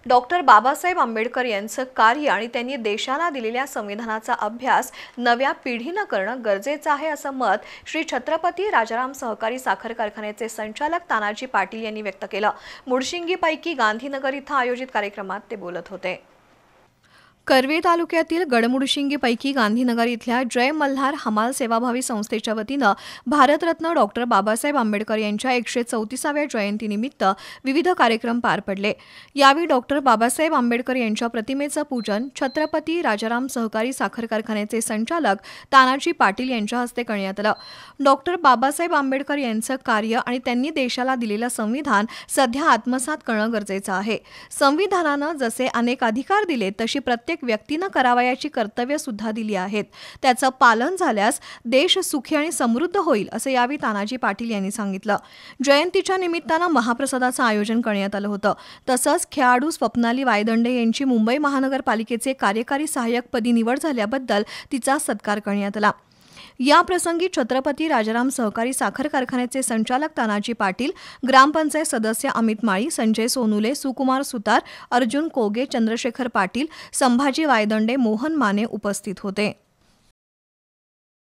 Doctor Babasaheb Ambedkar यांचं कार्य आणि त्यांनी देशाला दिलेल्या संविधानाचा अभ्यास नव्या पिढीनं करणं गरजेचं आहे असं मत श्री छत्रपती राजाराम सहकारी साखर कारखान्याचे संचालक तानाजी पाटील यांनी व्यक्त केलं। मुडशिंगीपैकी गांधीनगर इथं आयोजित कार्यक्रमात ते बोलत होते। करवीर तालुक्यातील गडमुडशिंगीपैकी गांधीनगर इथल्या जय मल्हार हमाल सेवाभावी संस्थेच्या वतीनं भारतरत्न डॉक्टर बाबासाहेब आंबेडकर यांच्या 134व्या जयंतीनिमित्त विविध कार्यक्रम पार पडले। यावेळी डॉक्टर बाबासाहेब आंबेडकर यांच्या प्रतिमेचं पूजन छत्रपती राजाराम सहकारी साखर कारखान्याचे संचालक तानाजी पाटील यांच्या हस्ते करण्यात आलं। डॉक्टर बाबासाहेब आंबेडकर यांचं कार्य आणि त्यांनी देशाला दिलेलं संविधान सध्या आत्मसात करणं गरजेचं आहे। संविधानानं जसे अनेक अधिकार दिले तशी प्रत्येक व्यक्तीनं करावयाची कर्तव्य सुद्धा दिली आहेत। त्याचं पालन झाल्यास देश सुखी आणि समृद्ध होईल असं यावेळी तानाजी पाटील यांनी सांगितलं। जयंतीच्या निमित्तानं महाप्रसादाचं आयोजन करण्यात आलं होतं। तसंच खेळाडू स्वप्नाली वायदंडे यांची मुंबई महानगरपालिकेचे कार्यकारी सहाय्यकपदी निवड झाल्याबद्दल तिचा सत्कार करण्यात आला। या प्रसंगी छत्रपती राजाराम सहकारी साखर कारखान्याचे संचालक तानाजी पाटील, ग्रामपंचायत सदस्य अमित माळी, संजय सोनुले, सुकुमार सुतार, अर्जुन कोगे, चंद्रशेखर पाटील, संभाजी वायदंडे, मोहन माने उपस्थित होते।